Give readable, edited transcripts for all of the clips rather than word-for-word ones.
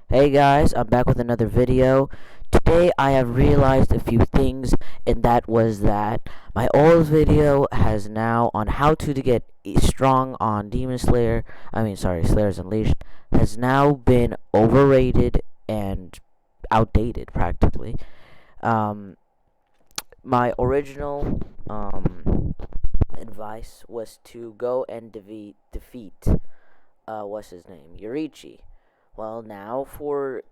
Hey guys, I'm back with another video. Today I have realized a few things, and that was that my old video has now on how to get strong on Demon Slayer, Slayers Unleashed, has now been overrated and outdated practically. Um, my original advice was to go and defeat what's his name, Yorichi. Well, now for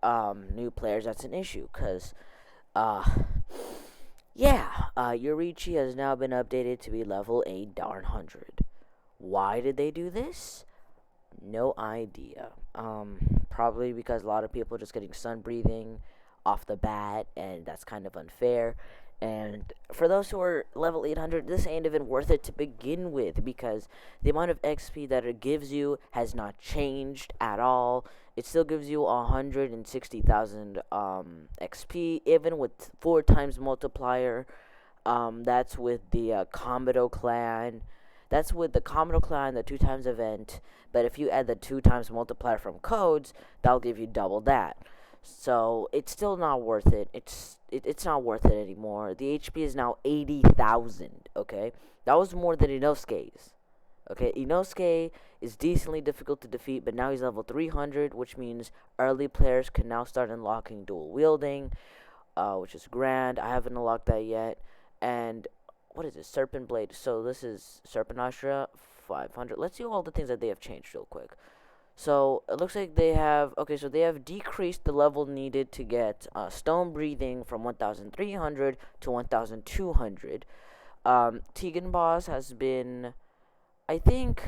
new players, that's an issue, cause uh, Yorichi has now been updated to be level 8,100. Why did they do this? No idea. Probably because a lot of people are just getting sun breathing off the bat, and that's kind of unfair. And for those who are level 800, this ain't even worth it to begin with because the amount of XP that it gives you has not changed at all. It still gives you 160,000 XP, even with 4 times multiplier. That's with the Komodo clan. That's with the Komodo clan, the 2 times event. But if you add the 2 times multiplier from codes, that'll give you double that. So it's still not worth it. It's not worth it anymore. The HP is now 80,000. Okay, that was more than Inosuke's. Okay, Inosuke is decently difficult to defeat, but now he's level 300, which means early players can now start unlocking dual wielding, which is grand. I haven't unlocked that yet. And what is it? Serpent Blade. So this is Serpent Ashra 500. Let's see all the things that they have changed real quick. So it looks like they have so they have decreased the level needed to get stone breathing from 1,300 to 1,200. Tegan boss has been, I think,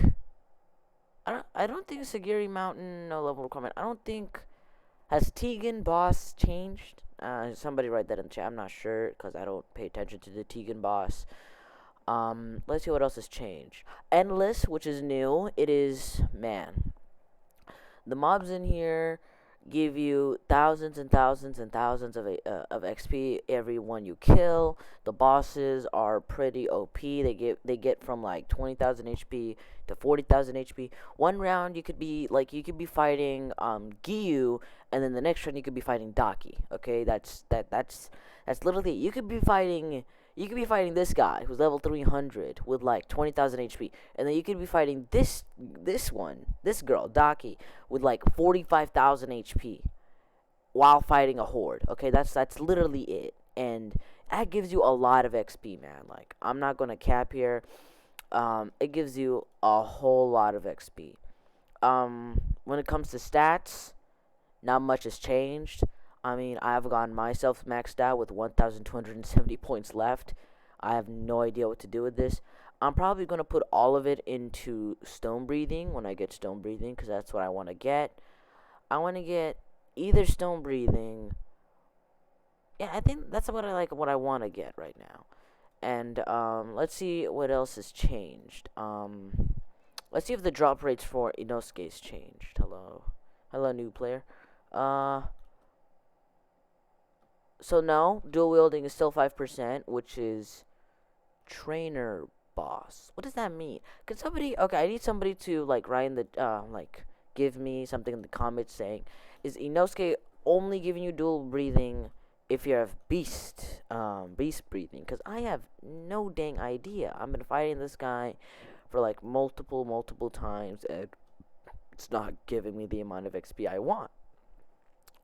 I don't think Sagiri Mountain no level requirement. I don't think has Tegan boss changed. Somebody write that in the chat. I'm not sure because I don't pay attention to the Tegan boss. Let's see what else has changed. Endless, which is new. It is, man, the mobs in here give you thousands and thousands and thousands of XP every one you kill. The bosses are pretty OP. They get from like 20,000 HP to 40,000 HP. One round you could be fighting Giyu, and then the next round you could be fighting Daki. Okay, that's literally it. You could be fighting this guy who's level 300 with like 20,000 HP, and then you could be fighting this girl Daki with like 45,000 HP while fighting a horde. Okay, that's literally it, and that gives you a lot of XP, man. Like, I'm not gonna cap here. It gives you a whole lot of XP. When it comes to stats, not much has changed. I mean, I have gotten myself maxed out with 1,270 points left. I have no idea what to do with this. I'm probably going to put all of it into stone breathing when I get stone breathing because that's what I want to get. I want to get either stone breathing. Yeah, I think that's what I want to get right now. And let's see what else has changed. Let's see if the drop rates for Inosuke's changed. Hello, new player. Uh, so no, dual wielding is still 5%, which is trainer boss. What does that mean? Can somebody? Okay, I need somebody to like write in the give me something in the comments saying, is Inosuke only giving you dual breathing if you have beast breathing? Because I have no dang idea. I've been fighting this guy for like multiple times, and it's not giving me the amount of XP I want.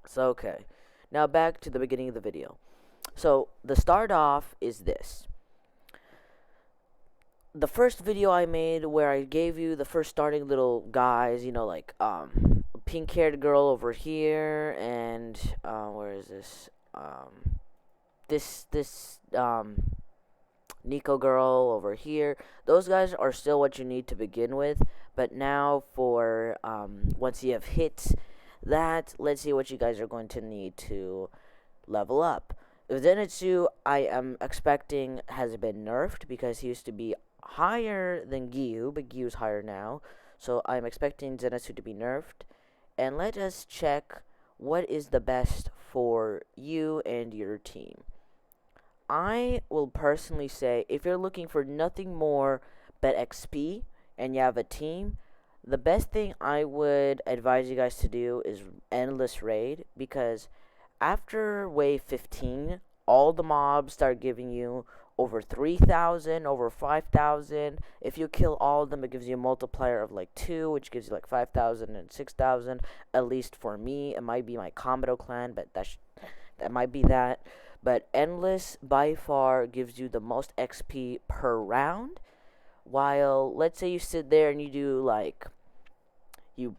So okay, now back to the beginning of the video. So the start off is this. The first video I made where I gave you the first starting little guys, like pink haired girl over here, and where is this? This Nico girl over here. Those guys are still what you need to begin with, but now for once you have hit that, let's see what you guys are going to need to level up. Zenitsu, I am expecting, has been nerfed because he used to be higher than Giyu, but Giyu's higher now. So I'm expecting Zenitsu to be nerfed. And let us check what is the best for you and your team. I will personally say, if you're looking for nothing more but XP and you have a team, The best thing I would advise you guys to do is endless raid, because after wave 15, all the mobs start giving you over 3,000, over 5,000. If you kill all of them, it gives you a multiplier of like 2, which gives you like 5,000 and 6,000. At least for me, it might be my Komodo clan, but that might be that. But endless by far gives you the most XP per round. While let's say you sit there and you do like you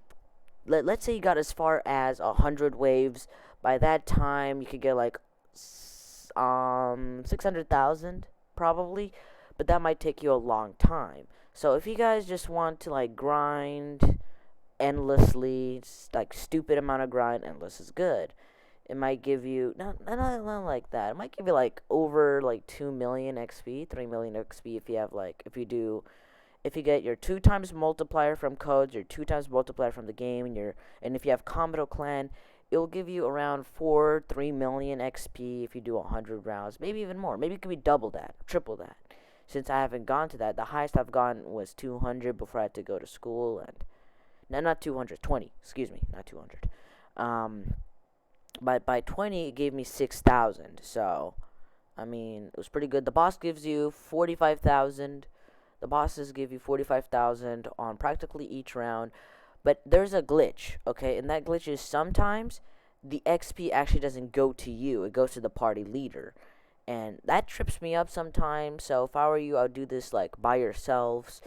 let's say you got as far as 100 waves. By that time, you could get like 600,000 probably, but that might take you a long time. So if you guys just want to like grind endlessly, like stupid amount of grind, endless is good. It might give you not like that. It might give you like over like 2 million XP, 3 million XP if you get your 2 times multiplier from codes, your 2 times multiplier from the game, and if you have Komodo Clan, it will give you around 3 million XP if you do 100 rounds, maybe even more. Maybe it could be double that, triple that. Since I haven't gone to that, the highest I've gone was 200 before I had to go to school, and no, not 200, 20. Excuse me, not 200. But by 20, it gave me 6,000. So, I mean, it was pretty good. The boss gives you 45,000. The bosses give you 45,000 on practically each round. But there's a glitch, okay? And that glitch is sometimes the XP actually doesn't go to you, it goes to the party leader. And that trips me up sometimes. So if I were you, I would do this like by yourselves.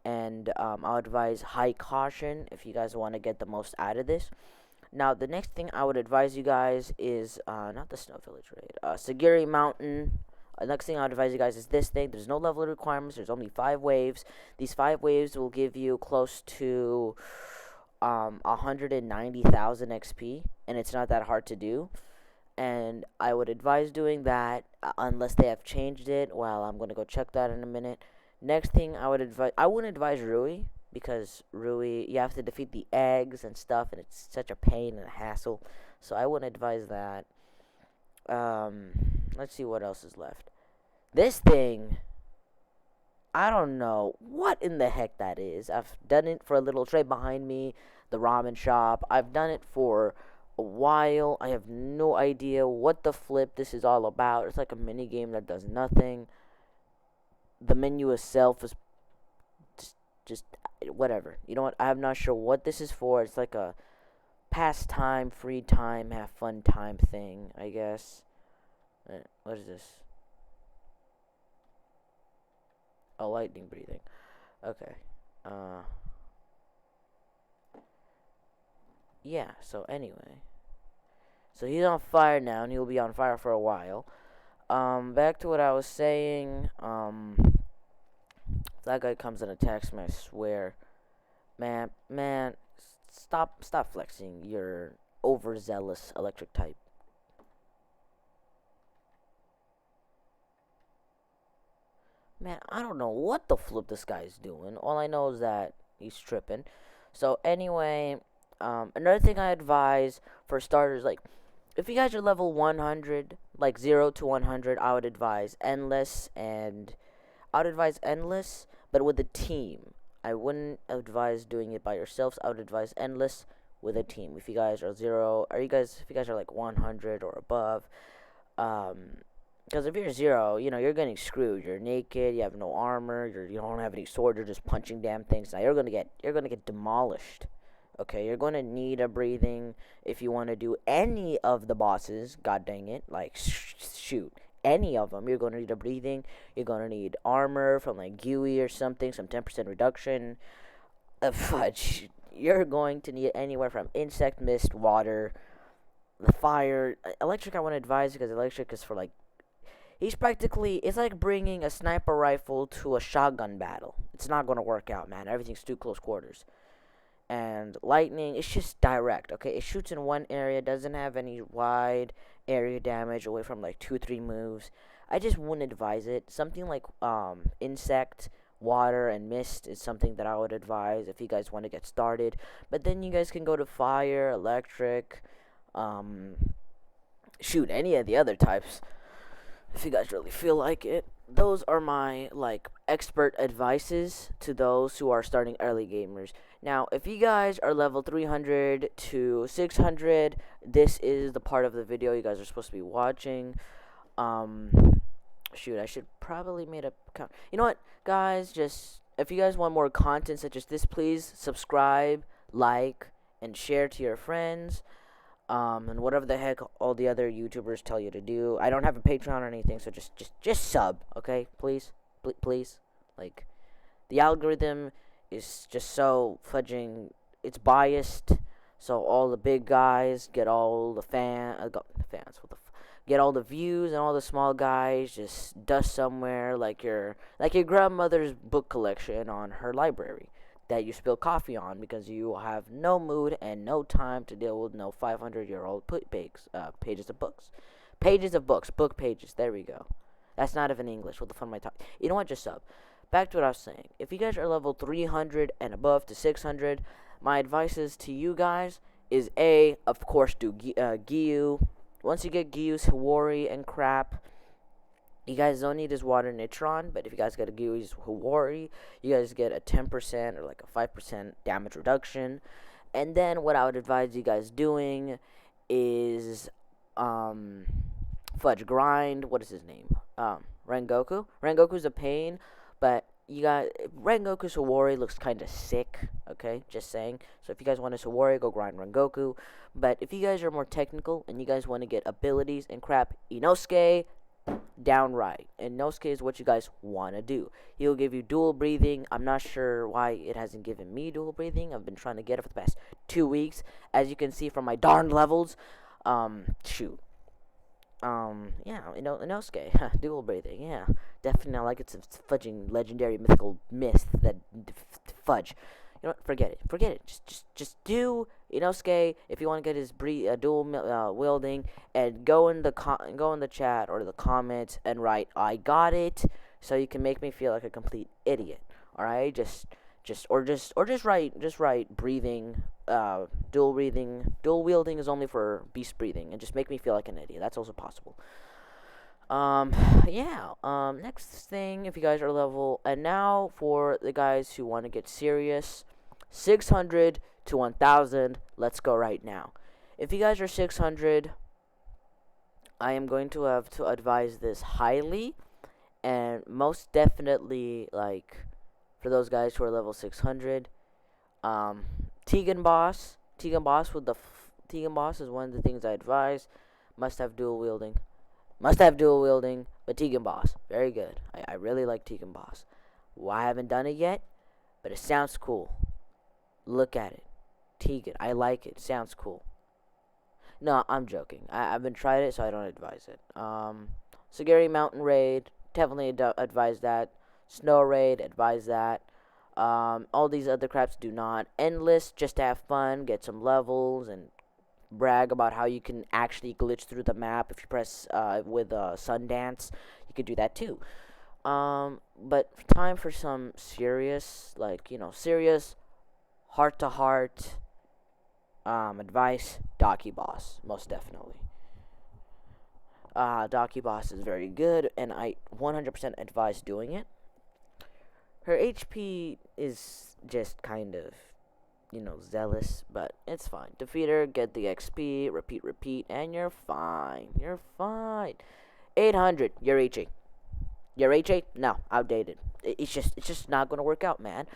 And I would advise high caution if you guys want to get the most out of this. Now, the next thing I would advise you guys is not the Snow Village raid, Sagiri Mountain. Next thing I would advise you guys is this thing. There's no level requirements. There's only 5 waves. These 5 waves will give you close to 190,000 XP, and it's not that hard to do. And I would advise doing that unless they have changed it. Well, I'm gonna go check that in a minute. Next thing I wouldn't advise Rui, because Rui, you have to defeat the eggs and stuff, and it's such a pain and a hassle. So I wouldn't advise that. Um, let's see what else is left. This thing, I don't know what in the heck that is. I've done it for a little trade behind me, the ramen shop. I've done it for a while. I have no idea what the flip this is all about. It's like a mini game that does nothing. The menu itself is just whatever. You know what? I'm not sure what this is for. It's like a pastime, free time, have fun time thing, I guess. What is this? Oh, lightning breathing. Okay. Yeah, so anyway. So he's on fire now, and he'll be on fire for a while. Back to what I was saying. If that guy comes and attacks me, I swear. Man, stop flexing your overzealous electric type. Man, I don't know what the flip this guy's doing. All I know is that he's tripping. So anyway, another thing I advise for starters, like if you guys are level 100, like 0 to 100, I would advise endless, but with a team. I wouldn't advise doing it by yourselves. I would advise endless with a team. If you guys are if you guys are like 100 or above, because if you're 0, you're getting screwed. You're naked. You have no armor. You don't have any sword. You're just punching damn things. Now you're gonna get demolished. Okay, you're gonna need a breathing if you want to do any of the bosses. God dang it! Like shoot, any of them. You're gonna need a breathing. You're gonna need armor from like GUI or something, some 10% reduction. Fudge. You're going to need anywhere from insect, mist, water, the fire, electric. I want to advise because electric is for like it's like bringing a sniper rifle to a shotgun battle. It's not going to work out, man. Everything's too close quarters. And lightning, it's just direct, okay? It shoots in one area, doesn't have any wide area damage away from like 2-3 moves. I just wouldn't advise it. Something like insect, water, and mist is something that I would advise if you guys want to get started. But then you guys can go to fire, electric, shoot, any of the other types. if you guys really feel like it. Those are my like expert advices to those who are starting early gamers. Now, if you guys are level 300 to 600, this is the part of the video you guys are supposed to be watching. Shoot, I should probably made a count. You know what, guys? Just if you guys want more content such as this, please subscribe, like, and share to your friends. And whatever the heck all the other YouTubers tell you to do. I don't have a Patreon or anything, so just sub, okay? Please, please. Like, the algorithm is just so fudging. It's biased, so all the big guys get all the fans. Get all the views, and all the small guys just dust somewhere like your grandmother's book collection on her library that you spill coffee on because you have no mood and no time to deal with no 500-year-old pages of books. Pages of books. Book pages. There we go. That's not even English. What the fun am I talking? You know what? Just sub. Back to what I was saying. If you guys are level 300 and above to 600, my advice is to you guys is A, of course, do Gyu. Once you get Gyu's Hawori and crap, you guys don't need his water Nitron, but if you guys get a Gyu's Hawori, you guys get a 10% or like a 5% damage reduction. And then what I would advise you guys doing is Fudge Grind. What is his name? Rengoku. Rengoku's a pain, but you got Rengoku's Hawori looks kind of sick. Okay, just saying. So if you guys want a Hawori, go grind Rengoku. But if you guys are more technical and you guys want to get abilities and crap, Inosuke, downright. And Inosuke is what you guys want to do. He'll give you dual breathing. I'm not sure why it hasn't given me dual breathing. I've been trying to get it for the past 2 weeks. As you can see from my darn levels. Shoot. Yeah, Inosuke, dual breathing, yeah. Definitely, like it's a fudging legendary mythical myth that fudge. You know what? Forget it. Just do Inosuke if you want to get his dual wielding, and go in the chat or the comments and write "I got it," so you can make me feel like a complete idiot. All right, just write breathing. Dual wielding is only for beast breathing, and just make me feel like an idiot. That's also possible. Yeah. Next thing, if you guys are level, and now for the guys who want to get serious, 600 to 1,000. Let's go right now. If you guys are 600, I am going to have to advise this highly, and most definitely, like, for those guys who are level 600, Tegan Boss is one of the things I advise. Must have dual wielding, but Tegan Boss, very good. I really like Tegan Boss. Well, I haven't done it yet, but it sounds cool. Look at it. Tegan, I like it. Sounds cool. No, I'm joking. I haven't tried it, so I don't advise it. Sagiri Mountain Raid, definitely advise that. Snow Raid, advise that. All these other craps do not. Endless, just to have fun, get some levels, and brag about how you can actually glitch through the map if you press with Sundance. You could do that too. But time for some serious, serious heart-to-heart advice. Daki Boss, most definitely. Daki Boss is very good, and I 100% advise doing it. Her HP is just kind of, zealous, but it's fine. Defeat her, get the XP, repeat, and you're fine. 800, Yoriichi. No, outdated. It's just not gonna work out, man.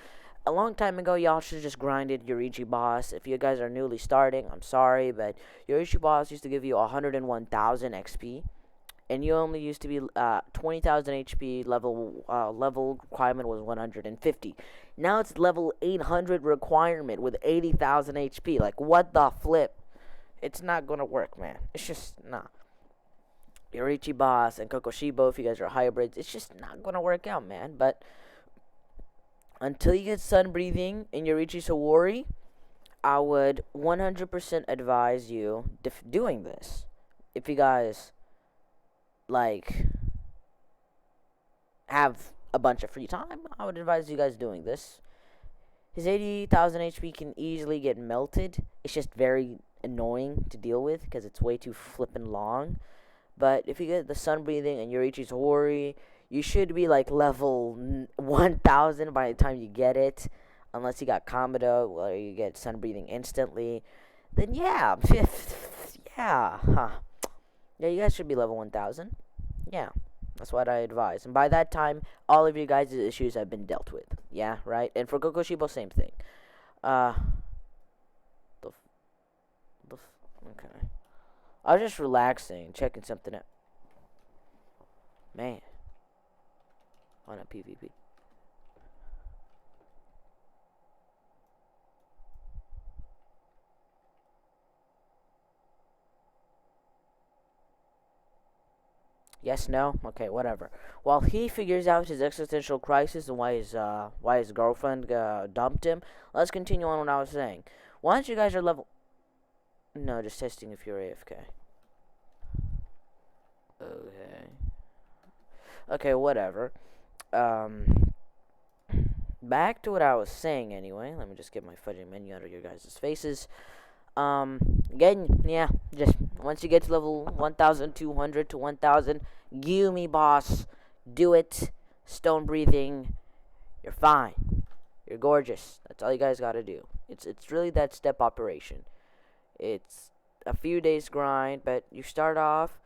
A long time ago, y'all should have just grinded Yoriichi Boss. If you guys are newly starting, I'm sorry, but Yoriichi Boss used to give you 101,000 XP. And you only used to be 20,000 HP. Level requirement was 150. Now it's level 800 requirement with 80,000 HP. Like, what the flip? It's not gonna work, man. It's just not. Yoriichi Boss and Kokoshibo, if you guys are hybrids, it's just not gonna work out, man. But until you get sun breathing in Yoriichi Hawori, I would 100% advise you doing this. If you guys have a bunch of free time, I would advise you guys doing this. His 80,000 HP can easily get melted. It's just very annoying to deal with because it's way too flippin' long. But if you get the sun breathing and Yorichi's Hori, you should be like level 1000 by the time you get it. Unless you got Kamado, where you get sun breathing instantly. Then yeah. Yeah. Huh. Yeah, you guys should be level 1000. Yeah. That's what I advise. And by that time, all of you guys' issues have been dealt with. Yeah, right? And for Kokoshibo, same thing. Uh. Okay. I was just relaxing, checking something out. Man. On a PvP. Yes, no? Okay, whatever. While he figures out his existential crisis and why his girlfriend dumped him, let's continue on what I was saying. Once you guys are level... No, just testing if you're AFK. Okay. Okay, whatever. Back to what I was saying anyway. Let me just get my fudging menu out of your guys' faces. Again, yeah, just once you get to level 1200 to 1000, Gyumi boss, do it. Stone breathing, you're fine. You're gorgeous. That's all you guys gotta do. It's really that step operation. It's a few days grind, but you start off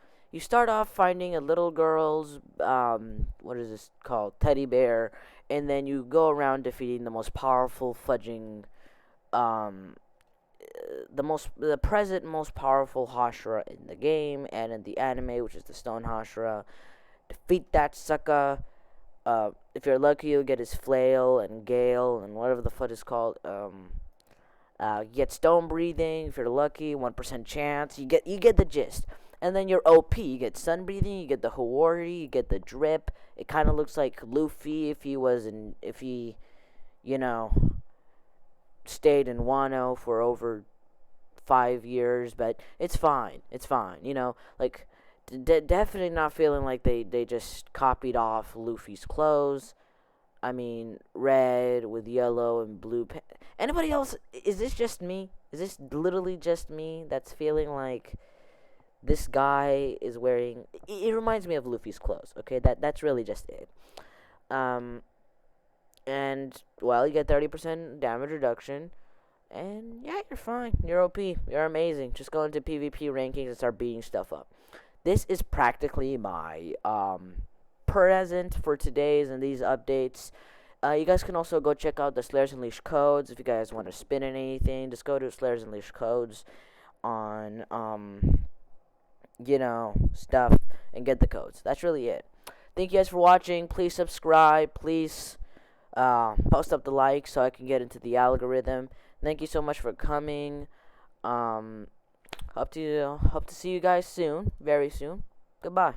finding a little girl's what is this called, teddy bear, and then you go around defeating the most powerful fudging the present most powerful Hashira in the game and in the anime, which is the Stone Hashira. Defeat that sucker. If you're lucky, you'll get his flail and gale and whatever the fuck is called. You get stone breathing. If you're lucky, 1% chance. You get the gist. And then you're OP. You get sun breathing. You get the Hawari. You get the drip. It kind of looks like Luffy if he, you know, stayed in Wano for over 5 years. But it's fine. It's fine. You know, like definitely not feeling like they just copied off Luffy's clothes. I mean, red with yellow and blue. Anybody else? Is this just me? Is this literally just me that's feeling like this guy is wearing? It reminds me of Luffy's clothes. Okay, that's really just it. And well, you get 30% damage reduction, and yeah, you're fine. You're OP. You're amazing. Just go into PvP rankings and start beating stuff up. This is practically my present for today's and these updates. You guys can also go check out the Slayers Unleashed codes if you guys want to spin in anything. Just go to Slayers Unleashed codes on you know, stuff and get the codes. That's really it. Thank you guys for watching. Please subscribe. Please post up the like so I can get into the algorithm. Thank you so much for coming. Hope to see you guys soon, very soon. Goodbye.